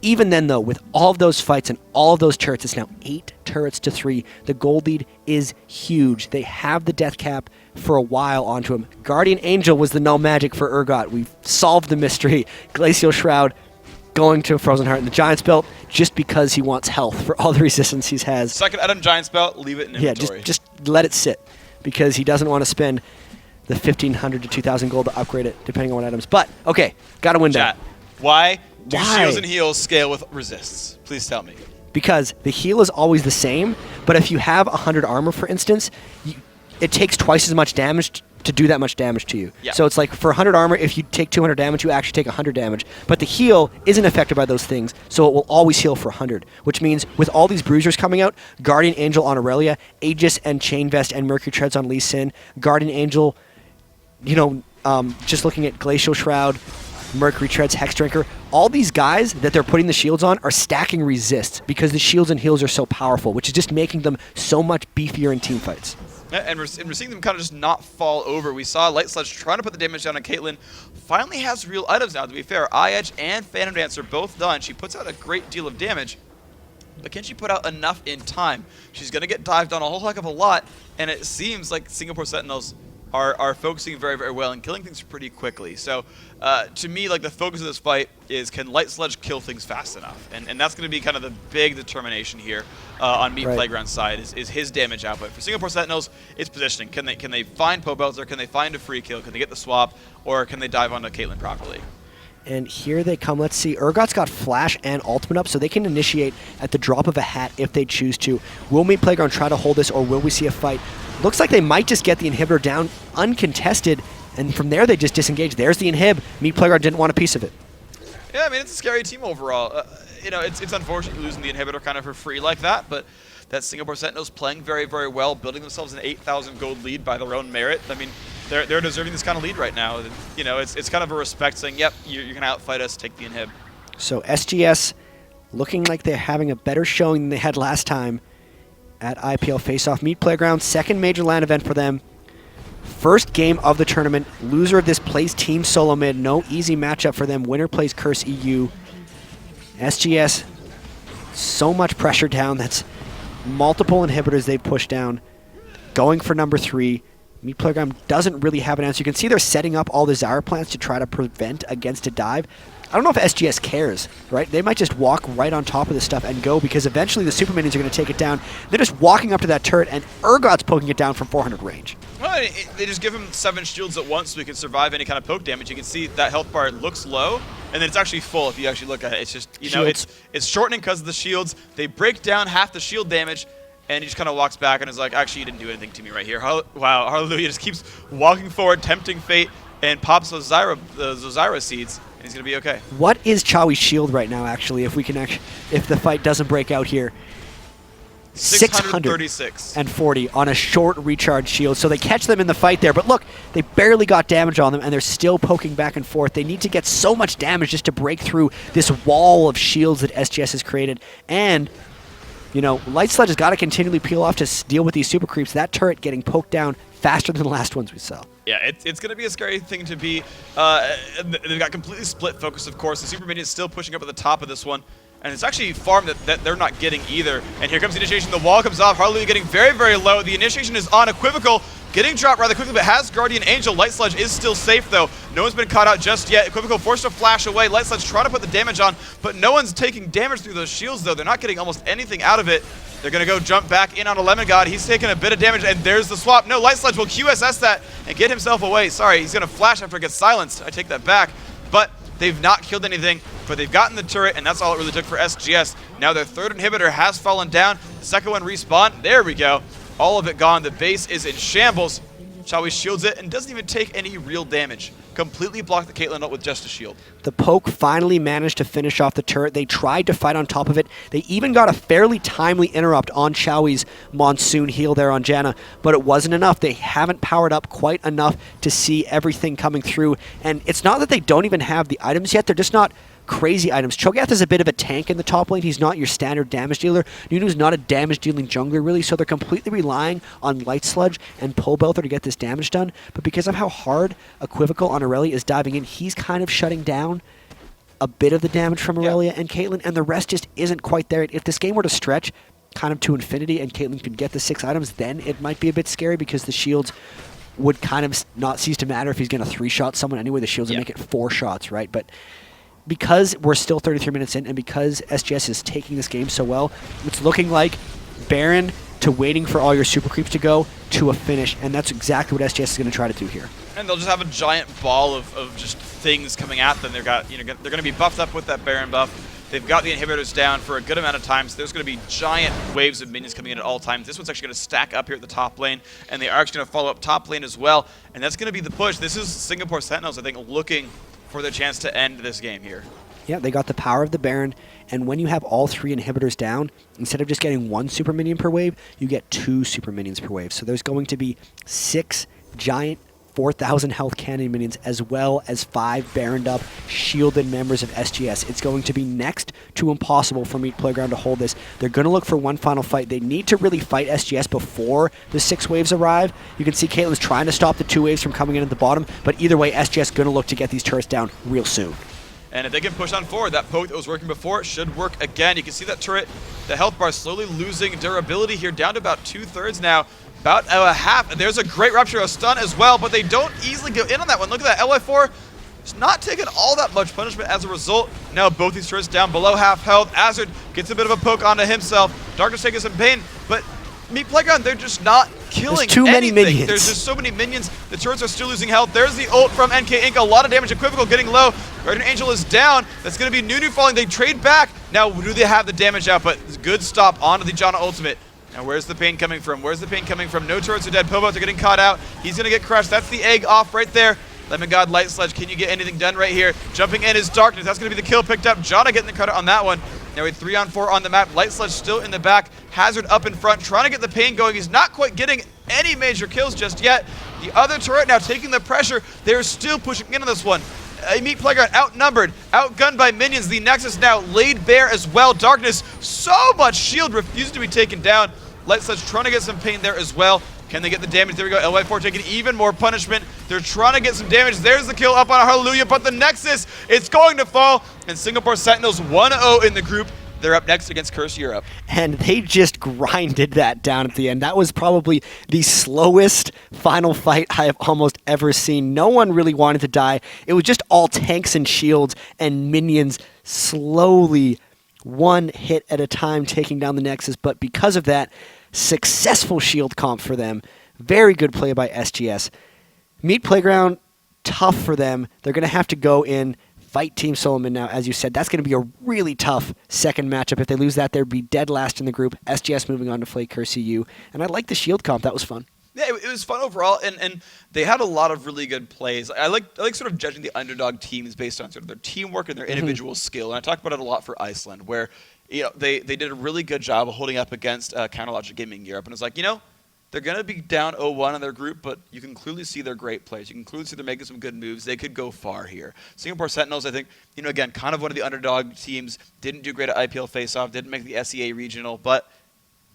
Speaker 1: Even then, though, with all of those fights and all of those turrets, it's now 8 turrets to 3. The gold lead is huge. They have the death cap for a while onto him. Guardian Angel was the no magic for Urgot. We've solved the mystery. Glacial Shroud going to Frozen Heart, and the Giant's Belt just because he wants health for all the resistance he has.
Speaker 2: Second item, Giant's Belt, leave it in inventory.
Speaker 1: Yeah, just let it sit because he doesn't want to spend the 1,500 to 2,000 gold to upgrade it, depending on what items. But, okay, got to win that.
Speaker 2: Why do shields and heals scale with resists? Please tell me.
Speaker 1: because the heal is always the same, but if you have 100 armor, for instance, it takes twice as much damage to do that much damage to you.
Speaker 2: Yeah.
Speaker 1: So it's like for 100 armor, if you take 200 damage, you actually take 100 damage. But the heal isn't affected by those things, so it will always heal for 100, which means with all these bruisers coming out, Guardian Angel on Aurelia, Aegis and Chain Vest and Mercury Treads on Lee Sin, Guardian Angel, just looking at Glacial Shroud, Mercury Treads, Hex Drinker, all these guys that they're putting the shields on are stacking resists because the shields and heals are so powerful, which is just making them so much beefier in team fights.
Speaker 2: Yeah, and we're seeing them kind of just not fall over. We saw Light Sledge trying to put the damage down on Caitlyn. Finally has real items now, to be fair. Eye Edge and Phantom Dance are both done. She puts out a great deal of damage, but can she put out enough in time? She's going to get dived on a whole heck of a lot, and it seems like Singapore Sentinels are focusing very, very well and killing things pretty quickly. So to me, like, the focus of this fight is, can Light Sledge kill things fast enough? And that's going to be kind of the big determination here on Meat Playground's side is his damage output. For Singapore Sentinels, it's positioning. Can they find Pobelter? Can they find a free kill? Can they get the swap? Or can they dive onto Caitlyn properly?
Speaker 1: And here they come. Let's see. Urgot's got Flash and Ultimate up, so they can initiate at the drop of a hat if they choose to. Will Meat Playground try to hold this, or will we see a fight? Looks like they might just get the inhibitor down uncontested, and from there they just disengage. There's the inhib. Meat Playground didn't want a piece of it.
Speaker 2: Yeah, I mean, it's a scary team overall. It's unfortunate losing the inhibitor kind of for free like that, but that Singapore Sentinels playing very, very well, building themselves an 8,000 gold lead by their own merit. I mean, they're deserving this kind of lead right now. It's kind of a respect saying, yep, you're going to outfight us, take the inhib. So
Speaker 1: SGS looking like they're having a better showing than they had last time at IPL Face-Off. Meat Playground, second major LAN event for them. First game of the tournament. Loser of this plays Team Solo Mid. No easy matchup for them. Winner plays Curse EU. SGS, so much pressure down. That's multiple inhibitors they've pushed down. Going for number 3. Meat Playground doesn't really have an answer. You can see they're setting up all the Zyra plants to try to prevent against a dive. I don't know if SGS cares, right? They might just walk right on top of this stuff and go, because eventually the super minions are going to take it down. They're just walking up to that turret, and Urgot's poking it down from 400 range.
Speaker 2: Well, they just give him 7 shields at once so he can survive any kind of poke damage. You can see that health bar looks low, and then it's actually full if you actually look at it. It's just, it's shortening because of the shields. They break down half the shield damage, and he just kind of walks back and is like, actually, you didn't do anything to me right here. Wow, Hallelujah just keeps walking forward, tempting fate, and pops those Zyra seeds. And he's going to be okay.
Speaker 1: What is Chawi's shield right now, actually, if the fight doesn't break out here?
Speaker 2: 636.
Speaker 1: And 40 on a short recharge shield. So they catch them in the fight there. But look, they barely got damage on them, and they're still poking back and forth. They need to get so much damage just to break through this wall of shields that SGS has created. And, Light Sledge has got to continually peel off to deal with these super creeps. That turret getting poked down faster than the last ones we saw.
Speaker 2: Yeah, it's going to be a scary thing to be. They've got completely split focus, of course. The Super Minion is still pushing up at the top of this one. And it's actually farm that they're not getting either. And here comes the initiation. The wall comes off. Hallelujah getting very, very low. The initiation is on Equivocal. Getting dropped rather quickly, but has Guardian Angel. Light Sledge is still safe, though. No one's been caught out just yet. Equivocal forced to flash away. Light Sledge trying to put the damage on, but no one's taking damage through those shields, though. They're not getting almost anything out of it. They're going to go jump back in on a Lemon God. He's taking a bit of damage, and there's the swap. No, Light Sledge will QSS that and get himself away. Sorry, he's going to flash after it gets silenced. I take that back. But they've not killed anything, but they've gotten the turret, and that's all it really took for SGS. Now their third inhibitor has fallen down. The second one respawned. There we go. All of it gone. The base is in shambles. Chawi shields it and doesn't even take any real damage. Completely blocked the Caitlyn up with just a shield.
Speaker 1: The poke finally managed to finish off the turret. They tried to fight on top of it. They even got a fairly timely interrupt on Chawi's Monsoon heal there on Janna, but it wasn't enough. They haven't powered up quite enough to see everything coming through. And it's not that they don't even have the items yet. They're just not crazy items. Cho'Gath is a bit of a tank in the top lane. He's not your standard damage dealer. Nunu's not a damage dealing jungler really, so they're completely relying on Light Sludge and Pobelter to get this damage done. But because of how hard Equivocal on Aurelia is diving in, he's kind of shutting down a bit of the damage from Aurelia and Caitlyn, and the rest just isn't quite there. If this game were to stretch kind of to infinity and Caitlyn could get the 6 items, then it might be a bit scary because the shields would kind of not cease to matter if he's going to 3-shot someone anyway. The shields would make it 4 shots, right? But because we're still 33 minutes in and because SGS is taking this game so well, it's looking like Baron to waiting for all your super creeps to go to a finish, and that's exactly what SGS is going to try to do here.
Speaker 2: And they'll just have a giant ball of just things coming at them. They're going to be buffed up with that Baron buff. They've got the inhibitors down for a good amount of time, so there's going to be giant waves of minions coming in at all times. This one's actually going to stack up here at the top lane, and they are actually going to follow up top lane as well, and that's going to be the push. This is Singapore Sentinels, I think, looking for the chance to end this game here.
Speaker 1: Yeah, they got the power of the Baron, and when you have all 3 inhibitors down, instead of just getting 1 super minion per wave, you get 2 super minions per wave. So there's going to be 6 giant 4,000 health cannon minions, as well as 5 Baroned up, shielded members of SGS. It's going to be next to impossible for Meat Playground to hold this. They're going to look for one final fight. They need to really fight SGS before the 6 waves arrive. You can see Caitlin's trying to stop the 2 waves from coming in at the bottom, but either way, SGS going to look to get these turrets down real soon.
Speaker 2: And if they can push on forward, that poke that was working before should work again. You can see that turret, the health bar slowly losing durability here, down to about 2/3 now. About a half, and there's a great rupture of stun as well, but they don't easily go in on that one. Look at that, LY4 is not taking all that much punishment as a result. Now both these turrets down below half health. Azard gets a bit of a poke onto himself. Darkness taking some pain, but Meat Playground, they're just not killing
Speaker 1: There's too many
Speaker 2: anything.
Speaker 1: minions.
Speaker 2: There's just so many minions. The turrets are still losing health. There's the ult from NK Inc. A lot of damage. Equivocal getting low. Guardian Angel is down. That's going to be Nunu falling. They trade back. Now, do they have the damage out? But good stop onto the Janna ultimate. Now, where's the pain coming from? Where's the pain coming from? No turrets are dead. Pobos are getting caught out. He's going to get crushed. That's the egg off right there. Lemon God, Light Sledge, can you get anything done right here? Jumping in is Darkness. That's going to be the kill picked up. Janna getting the credit on that one. Now we have 3-on-4 on the map. Light Sledge still in the back. Hazard up in front, trying to get the pain going. He's not quite getting any major kills just yet. The other turret now taking the pressure. They're still pushing into this one. Meat Playground outnumbered, outgunned by minions. The Nexus now laid bare as well. Darkness, so much shield, refused to be taken down. Light Sledge trying to get some pain there as well. Can they get the damage? There we go. LY4 taking even more punishment. They're trying to get some damage. There's the kill up on Hallelujah, but the Nexus, it's going to fall. And Singapore Sentinels 1-0 in the group. They're up next against Curse Europe.
Speaker 1: And they just grinded that down at the end. That was probably the slowest final fight I have almost ever seen. No one really wanted to die. It was just all tanks and shields and minions slowly, one hit at a time, taking down the Nexus. But because of that, successful shield comp for them. Very good play by SGS. Meat Playground, tough for them. They're going to have to go in, fight Team Solomon now. As you said, that's going to be a really tough second matchup. If they lose that, they'd be dead last in the group. SGS moving on to play Curse EU. And I like the shield comp. That was fun.
Speaker 2: Yeah, it was fun overall, and they had a lot of really good plays. I like sort of judging the underdog teams based on sort of their teamwork and their individual skill. And I talk about it a lot for Iceland, where they did a really good job of holding up against Counterlogic Gaming Europe. And it's like, they're going to be down 0-1 in their group, but you can clearly see they're great players. You can clearly see they're making some good moves. They could go far here. Singapore Sentinels, I think, again, kind of one of the underdog teams. Didn't do great at IPL face-off, didn't make the SEA regional, but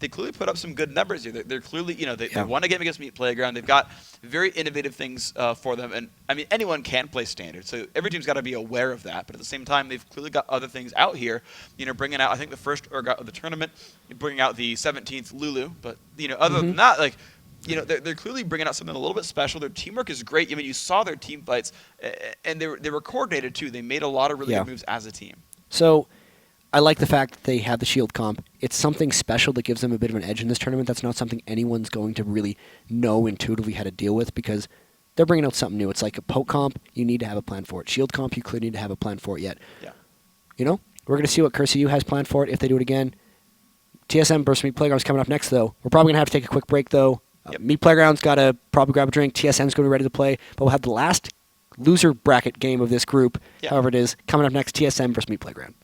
Speaker 2: they clearly put up some good numbers here. They're clearly, they won a game against Meat Playground. They've got very innovative things for them. And, I mean, anyone can play standard, so every team's got to be aware of that. But at the same time, they've clearly got other things out here, bringing out, I think, the first Urgot of the tournament, bringing out the 17th Lulu. But, other than that, like, they're clearly bringing out something a little bit special. Their teamwork is great. I mean, you saw their team fights, and they were coordinated, too. They made a lot of really good moves as a team.
Speaker 1: So I like the fact that they have the shield comp. It's something special that gives them a bit of an edge in this tournament. That's not something anyone's going to really know intuitively how to deal with, because they're bringing out something new. It's like a poke comp, you need to have a plan for it. Shield comp, you clearly need to have a plan for it yet.
Speaker 2: Yeah.
Speaker 1: We're going to see what Curse EU has planned for it if they do it again. TSM versus Meat Playground's coming up next, though. We're probably going to have to take a quick break, though. Meat Playground's got to probably grab a drink. TSM's going to be ready to play. But we'll have the last loser bracket game of this group, however it is, coming up next. TSM versus Meat Playground.